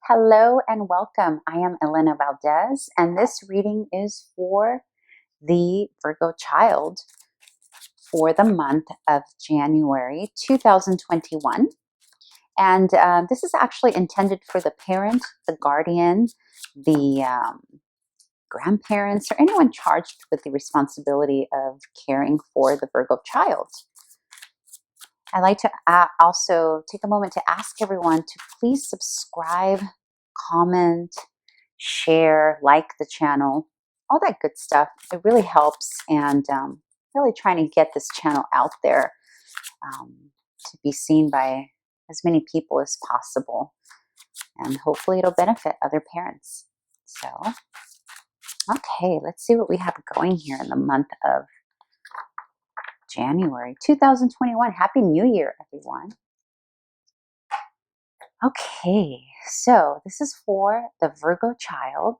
Hello and welcome. I am Elena Valdez, and this reading is for the Virgo child for the month of January 2021. And this is actually intended for the parent, the guardian, the grandparents, or anyone charged with the responsibility of caring for the Virgo child. I'd like to also take a moment to ask everyone to please subscribe, comment, share, like the channel, all that good stuff. It really helps, and really trying to get this channel out there to be seen by as many people as possible, and hopefully it'll benefit other parents. So, okay, let's see what we have going here in the month of January 2021. Happy New Year, everyone. Okay, so this is for the Virgo child,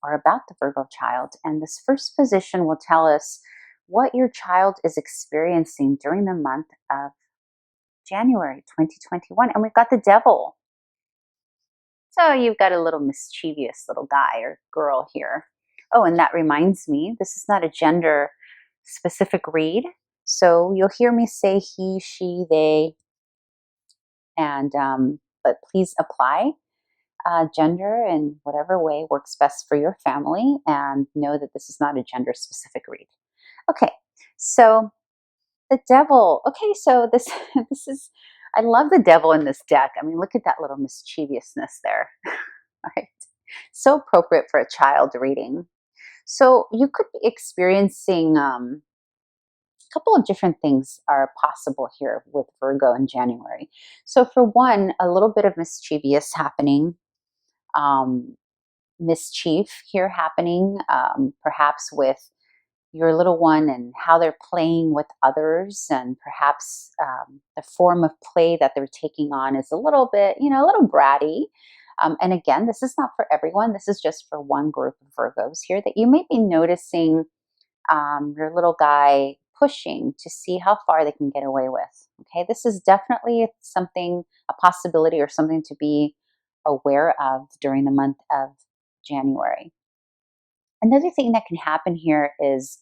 or about the Virgo child, and this first position will tell us what your child is experiencing during the month of January 2021. And we've got the Devil. So you've got a little mischievous little guy or girl here. Oh, and that reminds me, this is not a gender specific read. So you'll hear me say he, she, they, and but please apply gender in whatever way works best for your family, and know that this is not a gender specific read. Okay, so the Devil. Okay, so this this is, I love the Devil in this deck. I mean, look at that little mischievousness there. All right, so appropriate for a child reading. So you could be experiencing a couple of different things are possible here with Virgo in January. So for one, a little bit of mischievous happening. Mischief here happening, perhaps with your little one and how they're playing with others, and perhaps the form of play that they're taking on is a little bit, a little bratty. And again, this is not for everyone. This is just for one group of Virgos here that you may be noticing your little guy pushing to see how far they can get away with. Okay, this is definitely something, a possibility, or something to be aware of during the month of January. Another thing that can happen here is,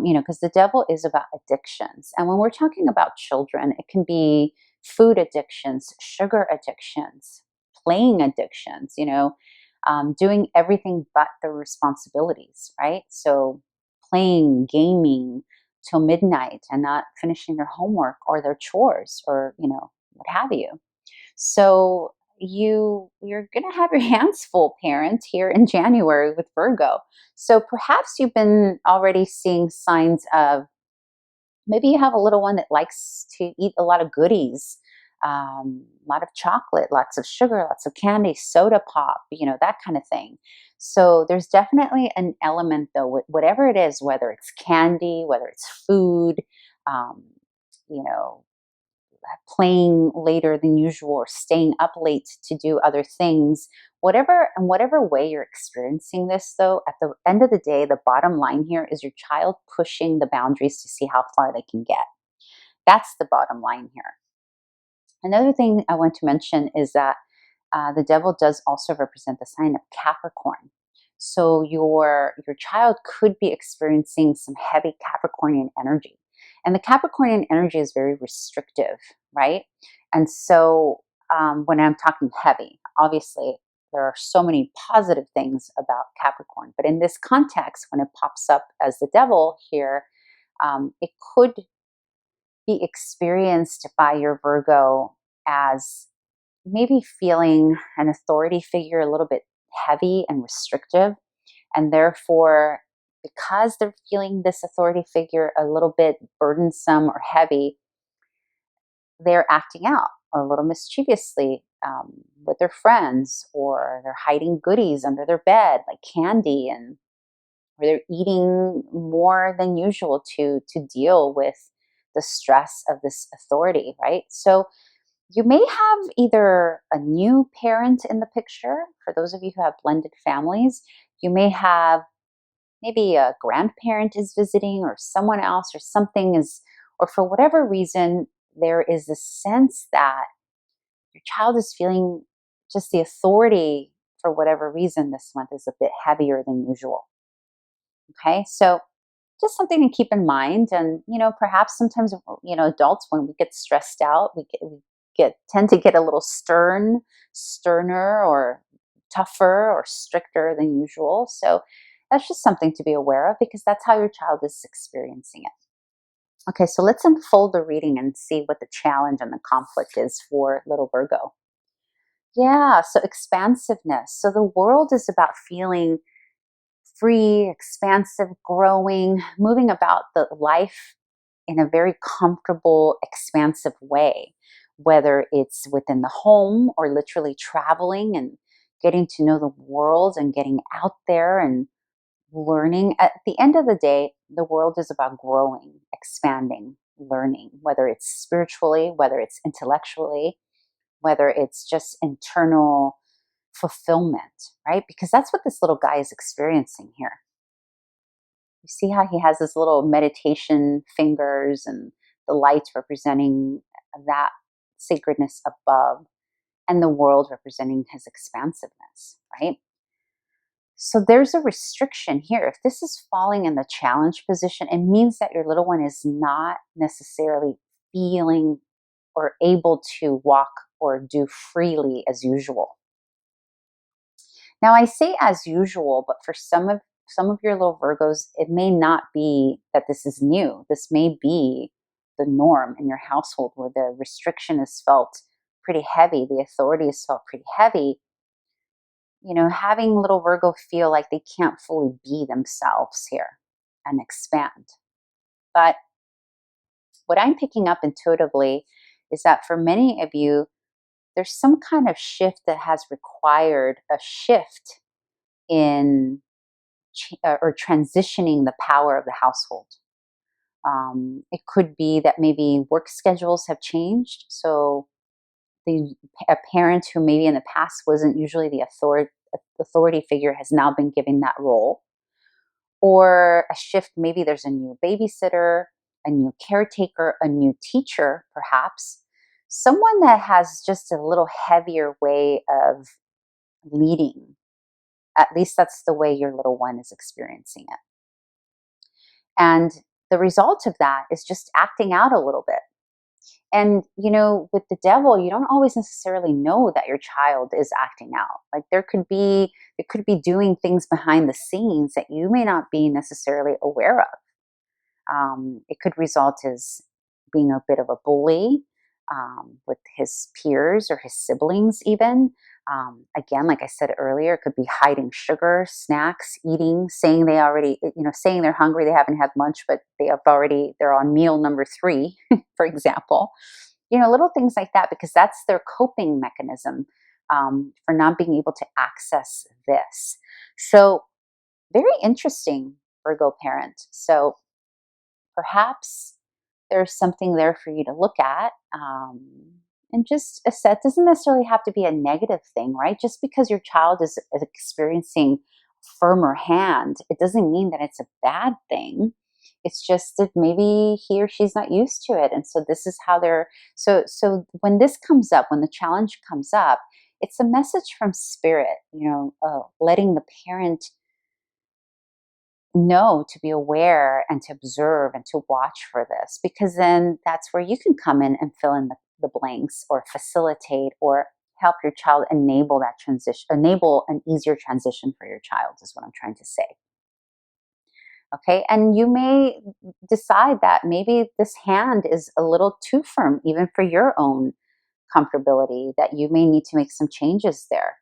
because the Devil is about addictions. And when we're talking about children, it can be food addictions, sugar addictions, playing addictions, doing everything but the responsibilities, right? So playing, gaming till midnight and not finishing their homework or their chores, or, what have you. So you're going to have your hands full, parent, here in January with Virgo. So perhaps you've been already seeing signs of, maybe you have a little one that likes to eat a lot of goodies, a lot of chocolate, lots of sugar, lots of candy, soda pop, that kind of thing. So there's definitely an element, though, whatever it is, whether it's candy, whether it's food, um, you know, playing later than usual or staying up late to do other things, whatever way you're experiencing this, though, at the end of the day, the bottom line here is your child pushing the boundaries to see how far they can get. That's the bottom line here. Another thing I want to mention is that the Devil does also represent the sign of Capricorn. So your child could be experiencing some heavy Capricornian energy. And the Capricornian energy is very restrictive, right? And so when I'm talking heavy, obviously there are so many positive things about Capricorn. But in this context, when it pops up as the Devil here, it could be experienced by your Virgo as maybe feeling an authority figure a little bit heavy and restrictive. And therefore, because they're feeling this authority figure a little bit burdensome or heavy, they're acting out a little mischievously with their friends, or they're hiding goodies under their bed like candy, and or they're eating more than usual to deal with the stress of this authority, right? So you may have either a new parent in the picture. For those of you who have blended families, you may have maybe a grandparent is visiting, or someone else, or something is, or for whatever reason, there is a sense that your child is feeling just the authority, for whatever reason, this month is a bit heavier than usual. Okay, so just something to keep in mind. And, perhaps sometimes, adults, when we get stressed out, we tend to get a little sterner, or tougher or stricter than usual. So that's just something to be aware of, because that's how your child is experiencing it. Okay, so let's unfold the reading and see what the challenge and the conflict is for little Virgo. Yeah, so expansiveness. So the world is about feeling free, expansive, growing, moving about the life in a very comfortable, expansive way, whether it's within the home or literally traveling and getting to know the world and getting out there and learning. At the end of the day, the world is about growing, expanding, learning, whether it's spiritually, whether it's intellectually, whether it's just internal fulfillment, right? Because that's what this little guy is experiencing here. You see how he has his little meditation fingers and the lights representing that sacredness above, and the world representing his expansiveness, right? So there's a restriction here. If this is falling in the challenge position, it means that your little one is not necessarily feeling or able to walk or do freely as usual. Now, I say as usual, but for some of your little Virgos, it may not be that this is new. This may be the norm in your household, where the restriction is felt pretty heavy, the authority is felt pretty heavy. Having little Virgo feel like they can't fully be themselves here and expand. But what I'm picking up intuitively is that for many of you, there's some kind of shift that has required a shift in or transitioning the power of the household. It could be that maybe work schedules have changed. So a parent who maybe in the past wasn't usually the authority figure has now been given that role. Or a shift, maybe there's a new babysitter, a new caretaker, a new teacher, perhaps. Someone that has just a little heavier way of leading. At least that's the way your little one is experiencing it. And the result of that is just acting out a little bit. And, with the devil, you don't always necessarily know that your child is acting out. Like it could be doing things behind the scenes that you may not be necessarily aware of. It could result as being a bit of a bully with his peers or his siblings even. Again, like I said earlier, it could be hiding sugar, snacks, eating, saying saying they're hungry, they haven't had lunch, but they're on meal number 3, for example. Little things like that, because that's their coping mechanism for not being able to access this. So very interesting, Virgo parent. So perhaps there's something there for you to look at and just assess. It doesn't necessarily have to be a negative thing, right? Just because your child is experiencing firmer hand, it doesn't mean that it's a bad thing. It's just that maybe he or she's not used to it. And so this is how so when this comes up, when the challenge comes up, it's a message from spirit, letting the parent know to be aware and to observe and to watch for this, because then that's where you can come in and fill in the blanks or facilitate or help your child enable that transition, enable an easier transition for your child is what I'm trying to say. Okay, and you may decide that maybe this hand is a little too firm even for your own comfortability, that you may need to make some changes there.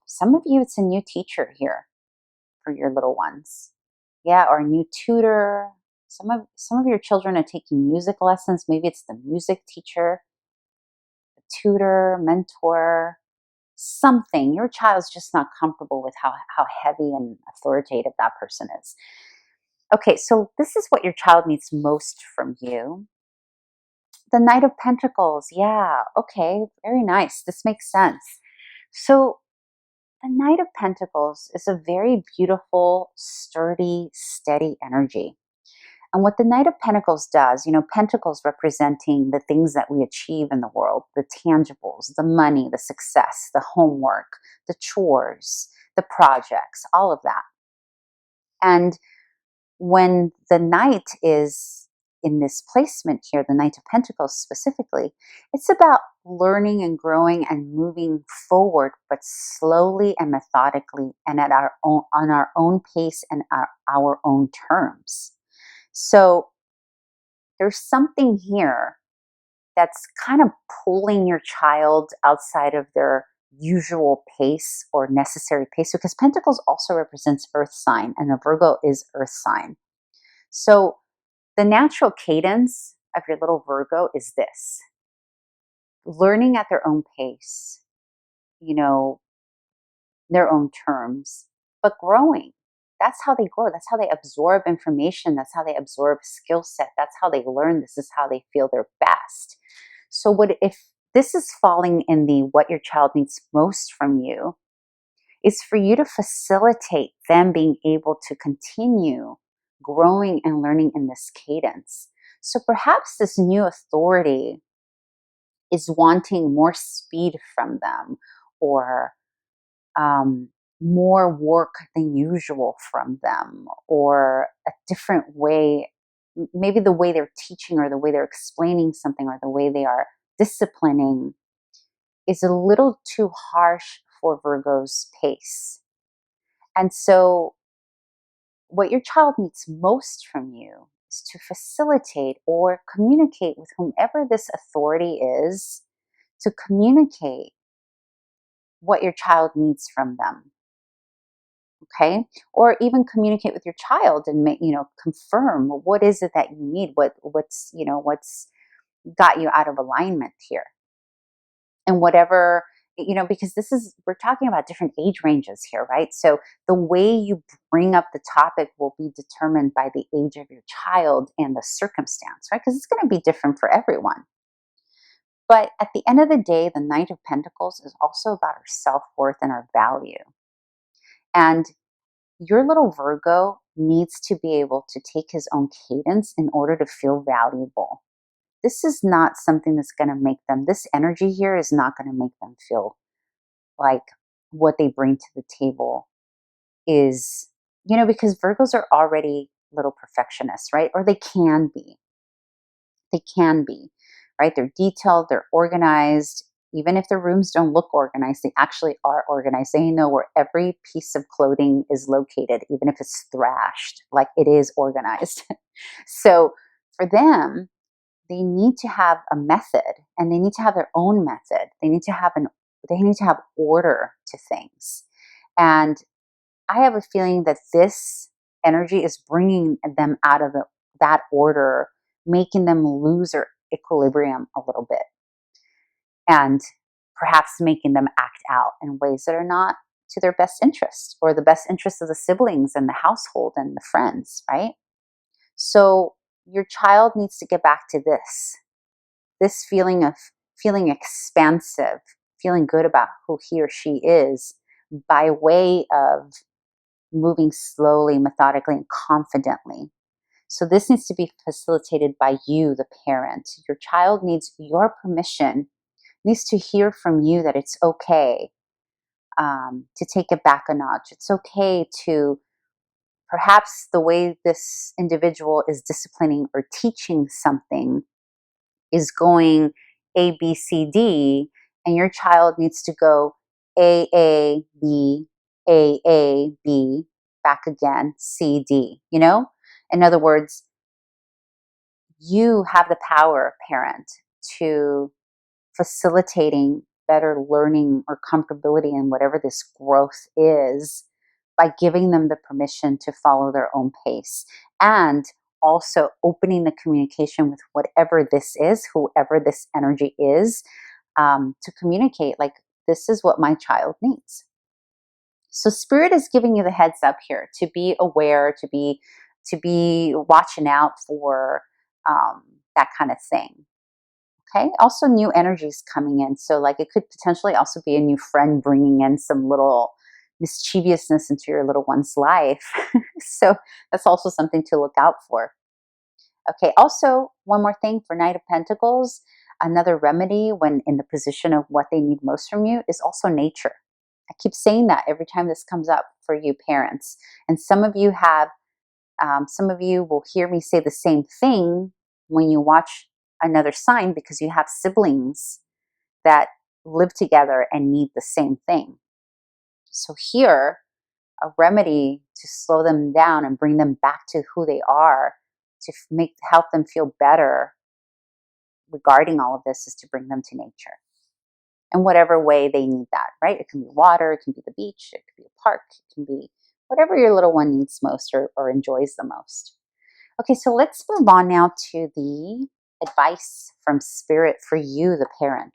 Some of you, it's a new teacher here for your little ones. Yeah, or a new tutor. Some of your children are taking music lessons. Maybe it's the music teacher, the tutor, mentor, something. Your child's just not comfortable with how heavy and authoritative that person is. Okay, so this is what your child needs most from you. The Knight of Pentacles. Yeah, okay, very nice. This makes sense. So the Knight of Pentacles is a very beautiful, sturdy, steady energy. And what the Knight of Pentacles does, you know, Pentacles representing the things that we achieve in the world, the tangibles, the money, the success, the homework, the chores, the projects, all of that. And when the Knight is in this placement here, the Knight of Pentacles specifically, it's about learning and growing and moving forward, but slowly and methodically and at our own, on our own pace and our own terms. So there's something here that's kind of pulling your child outside of their usual pace or necessary pace, because Pentacles also represents earth sign and a Virgo is earth sign. So the natural cadence of your little Virgo is this: learning at their own pace, you know, their own terms, but growing. That's how they grow. That's how they absorb information. That's how they absorb skill set. That's how they learn. This is how they feel their best. So what if this is falling in the what your child needs most from you is for you to facilitate them being able to continue growing and learning in this cadence. So perhaps this new authority is wanting more speed from them, or more work than usual from them, or a different way, maybe the way they're teaching or the way they're explaining something or the way they are disciplining is a little too harsh for Virgo's pace. And so what your child needs most from you is to facilitate or communicate with whomever this authority is, to communicate what your child needs from them. Okay, or even communicate with your child and make, you know, confirm what is it that you need, what's you know, what's got you out of alignment here, and whatever, you know, because this is, we're talking about different age ranges here, right? So the way you bring up the topic will be determined by the age of your child and the circumstance, right? Because it's going to be different for everyone. But at the end of the day, the Knight of Pentacles is also about our self-worth and our value. And your little Virgo needs to be able to take his own cadence in order to feel valuable. This is not something that's going to make them, this energy here is not going to make them feel like what they bring to the table is, you know, because Virgos are already little perfectionists, right? Or they can be. They can be, right? They're detailed, they're organized. Even if their rooms don't look organized, they actually are organized. They know where every piece of clothing is located, even if it's thrashed, like it is organized. So for them, they need to have a method, and they need to have their own method. They need to have order to things. And I have a feeling that this energy is bringing them out of that order, making them lose their equilibrium a little bit, and perhaps making them act out in ways that are not to their best interest or the best interest of the siblings and the household and the friends, right? So your child needs to get back to this feeling of feeling expansive, feeling good about who he or she is, by way of moving slowly, methodically, and confidently. So this needs to be facilitated by you, the parent. Your child needs your permission, needs to hear from you that it's okay to take it back a notch. It's okay to, perhaps the way this individual is disciplining or teaching something is going A, B, C, D, and your child needs to go A, B, A, B, back again, C, D, you know? In other words, you have the power, parent, to facilitating better learning or comfortability in whatever this growth is, by giving them the permission to follow their own pace, and also opening the communication with whatever this is, whoever this energy is, to communicate like, this is what my child needs. So spirit is giving you the heads up here to be aware, to be watching out for that kind of thing. Okay. Also, new energies coming in. So, like, it could potentially also be a new friend bringing in some little mischievousness into your little one's life. So, that's also something to look out for. Okay, also, one more thing for Knight of Pentacles, another remedy when in the position of what they need most from you is also nature. I keep saying that every time this comes up for you parents. And some of you have, some of you will hear me say the same thing when you watch another sign because you have siblings that live together and need the same thing. So here, a remedy to slow them down and bring them back to who they are, to help them feel better regarding all of this, is to bring them to nature in whatever way they need that, right? It can be water, it can be the beach, it can be a park, it can be whatever your little one needs most or enjoys the most. Okay, so let's move on now to the advice from Spirit for you, the parent.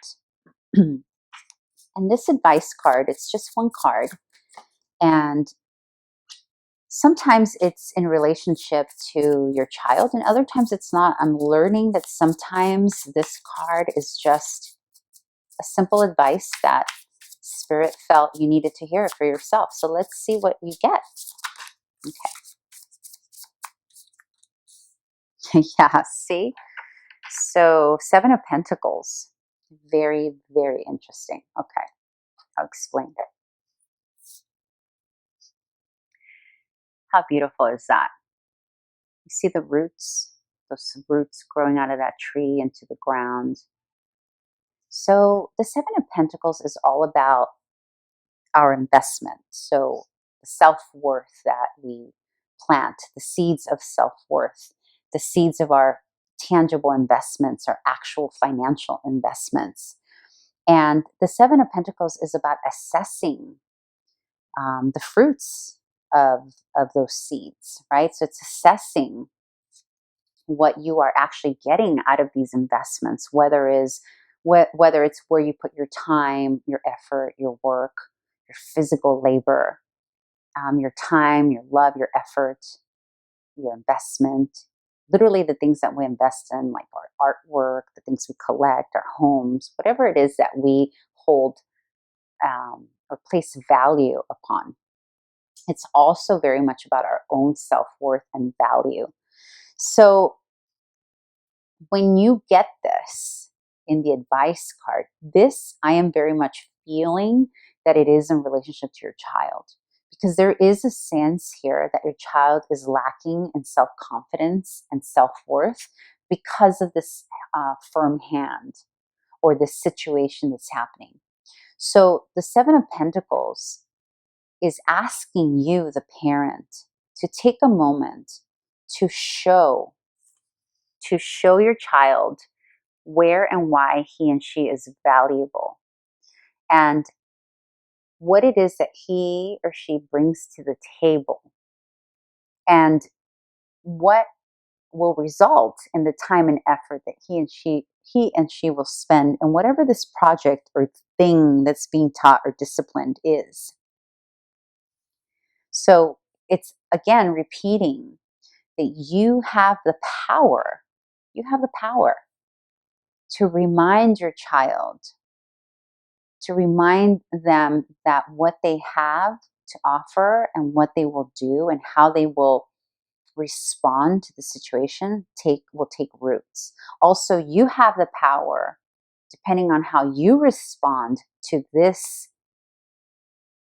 And this advice card, it's just one card. And sometimes it's in relationship to your child and other times it's not. I'm learning that sometimes this card is just a simple advice that Spirit felt you needed to hear it for yourself. So let's see what you get. Okay. Yeah, see? So 7 of Pentacles. Very, very interesting. Okay, I'll explain it. How beautiful is that? You see the roots, those roots growing out of that tree into the ground. So the 7 of Pentacles is all about our investment. So the self-worth that we plant, the seeds of self-worth, the seeds of our tangible investments, our actual financial investments. And the 7 of Pentacles is about assessing the fruits of those seeds, right? So it's assessing what you are actually getting out of these investments, whether it's where you put your time, your effort, your work, your physical labor, your time, your love, your effort, your investment, literally the things that we invest in, like our artwork, the things we collect, our homes, whatever it is that we hold or place value upon. It's also very much about our own self-worth and value. So when you get this in the advice card, this I am very much feeling that it is in relationship to your child. Because there is a sense here that your child is lacking in self-confidence and self-worth because of this firm hand or this situation that's happening. So the 7 of Pentacles is asking you, the parent, to take a moment to show your child where and why he and she is valuable and what it is that he or she brings to the table and what will result in the time and effort that he and she will spend in whatever this project or thing that's being taught or disciplined is. So it's again repeating that you have the power to remind your child, to remind them that what they have to offer and what they will do and how they will respond to the situation will take roots. Also, you have the power, depending on how you respond to this,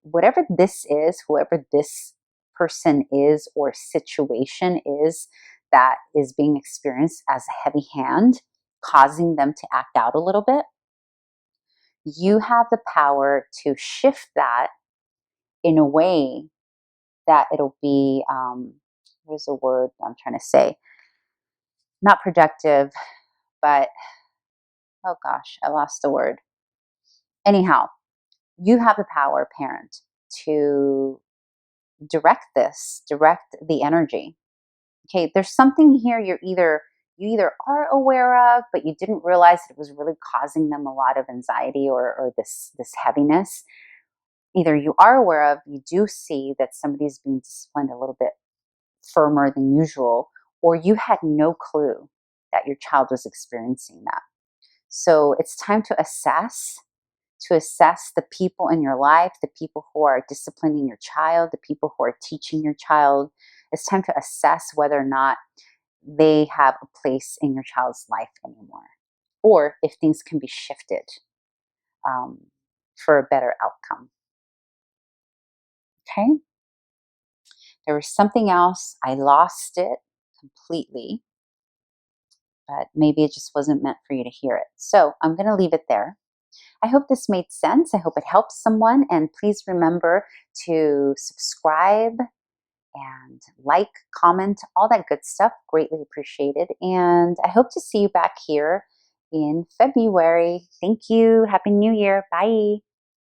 whatever this is, whoever this person is or situation is that is being experienced as a heavy hand, causing them to act out a little bit. You have the power to shift that in a way that it'll be, what's the word I'm trying to say? Not productive, but, oh gosh, I lost the word. Anyhow, you have the power, parent, to direct the energy. Okay, there's something here you either are aware of, but you didn't realize that it was really causing them a lot of anxiety or this heaviness. Either you are aware of, you do see that somebody's being disciplined a little bit firmer than usual, or you had no clue that your child was experiencing that. So it's time to assess the people in your life, the people who are disciplining your child, the people who are teaching your child. It's time to assess whether or not they have a place in your child's life anymore, or if things can be shifted for a better outcome. Okay? There was something else. I lost it completely, but maybe it just wasn't meant for you to hear it. So I'm going to leave it there. I hope this made sense. I hope it helps someone. And please remember to subscribe and like, comment, all that good stuff. Greatly appreciated. And I hope to see you back here in February. Thank you. Happy New Year. Bye.